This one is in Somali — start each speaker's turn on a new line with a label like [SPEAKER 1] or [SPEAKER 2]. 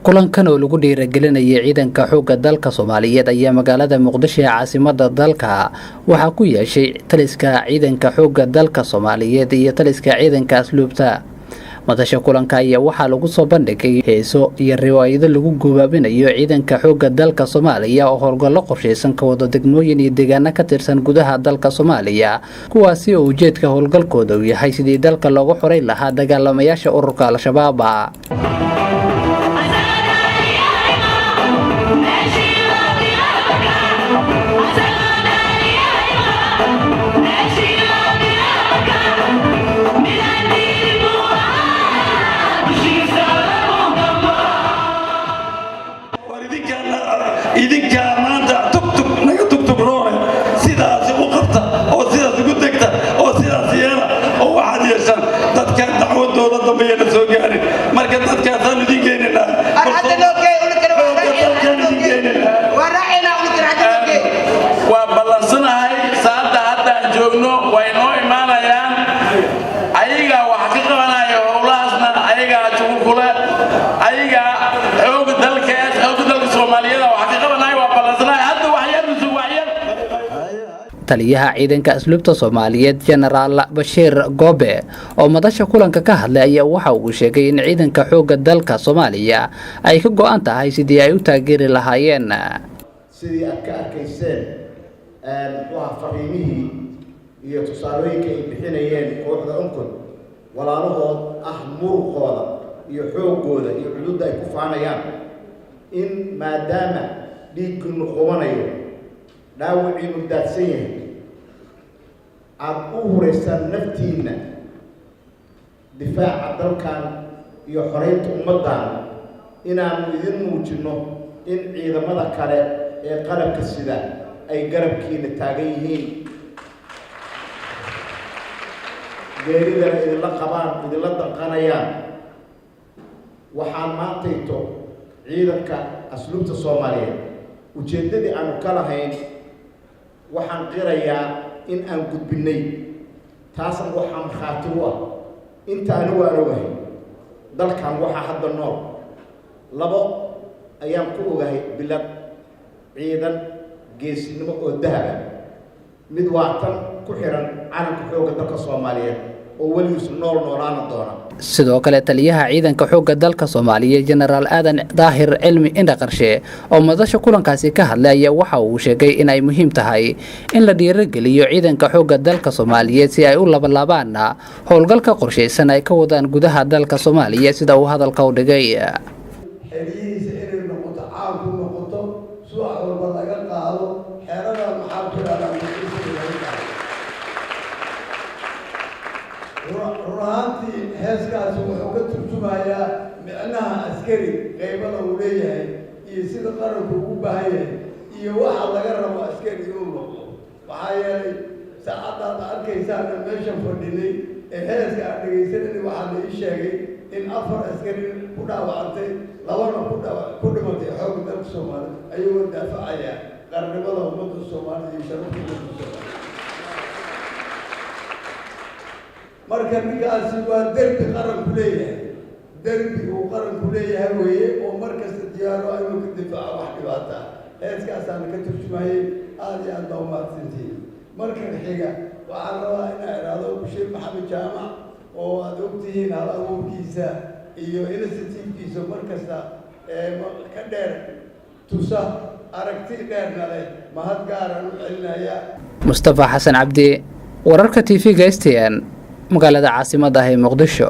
[SPEAKER 1] kulankan oo lagu dhiirigelinayay ciidanka xoogga dalka Soomaaliyeed ayaa magaalada Muqdisho ee caasimadda dalka waxa ku yeeshay taliska ciidanka xoogga dalka Soomaaliyeed iyo taliska ciidanka asluubta. madasha kulanka ayaa waxaa lagu soo bandhigay heeso iyo riwaayado lagu gubaabinayo ciidanka xoogga dalka Soomaaliya oo howlgallo qorsheysan ka wada degmooyin iyo deegaano ka tirsan gudaha dalka Soomaaliya, kuwaasi oo ujeedka howlgalkooda uu yahay sidii dalka loogu xoreyn lahaa dagaalamayaasha ururka Al-Shabaab.
[SPEAKER 2] idinka maanta tugtug roore sidaas u qabta oo sidaas ugu degta oo sidaas yeela oo waxaad yeeshaan dadka dacwadooda dambeeyana soo gaarin marka dadkaasaan idin keeninaa waa ballansanahay saacadda haddaan joogno way noo imaanayaan ayagaa wax ka qabanaya howlahaasna ayagaa jugukule ayagaa xooga dalka Soomaaliyeed wax ka qabanaya waa ballansanahay hadda waxyar
[SPEAKER 1] taliyaha ciidanka asluubta Soomaaliyeed General Bashiir Goobe oo madasha kulanka ka hadlay ayaa waxa uu sheegay in ciidanka xoogga dalka Soomaaliya ay ka go'an tahay sidii ay u taageeri lahaayeen
[SPEAKER 3] sidii aad ka arkayseen waxa fariimihii iyo tusaalooyinka ay bixinayeen kooxda unkun walaalahood muruqooda iyo xoogooda iyo xuduudda ay ku faanayaan in maadaama dhiiggu qubanayo dhaawacii u daadsan yahay aad u huraysan naftiinna difaaca dalkan iyo xoreynta ummaddan inaanu idin muujinno in ciidamada kale ee qalabka sida ay garabkiina taagan yihiin geeridana idinla qabaan idinla danqanayaan. waxaan maantayto ciidanka asluubta Soomaaliyeed ujeedadii aanu ka lahayn waxaan qirayaa in aan gudbinay taasna waxaan markhaati u ah inta anigu aan ogahay dalkan waxaa hadda nool labo ayaan ku ogahay bilad ciidan geesinimo oo dahaba mid waa tan ku xiran calanka xoogga dalka Soomaaliyeed oo waligiis noolaana doona.
[SPEAKER 1] sidoo kale taliyaha ciidanka xoogga dalka Soomaaliyeed General Aadan Daahir Cilmi Indhaqarshe oo madasha kulankaasi ka hadlay ayaa waxa uu sheegay in ay muhiim tahay in la dhiirigeliyo ciidanka xoogga dalka Soomaaliyeed si ay u laabaan howlgalka qorsheysan ay ka wadaan gudaha dalka Soomaaliya sida uu hadalka u dhigay.
[SPEAKER 4] xiriirisa inay noqoto caawku noqoto suuq walba laga qaado xeerada maxaa jiraan runaantii heeskaasi wuxuu ka turjumayaa micnaha askari qaybada uu leeyahay iyo sida qaranku ugu baahan yahay iyo waxa laga rabo askari inuu noqdo. waxaa yeelay saacaddaad arkaysaana meesha fadhinay ee heeska aan dhegaysanayay waxaa la ii sheegay in 4 askari ku dhaawacantay 2 ku dhimatay xoogga dalka Soomaaliya ayagoo daafacaya qarnimada ummadda Soomaaliya iyo sharafta ummadda Soomaaliya. marka ninkaasi waa derbi qaranku leeyahay derbi uu qaranku leeyahay weeye oo markasta diyaaro inuu ka difaaco wax dhibaata heeskaasaan ka turjumayay aad iyo aad baa u mahadsantihiin. marka xiga waxaan rabaa inaan iraahdo Bashiir Maxamed Jaamac oo aad ogtihiin hal abuurkiisa iyo initiativekiisa markasta ka dheer tusa aragti dheerna leh mahad gaaran u celinaya.
[SPEAKER 1] Mustafa Xasan Cabdi wararka TV-ga STN magaalada caasimadda ah ee Muqdisho.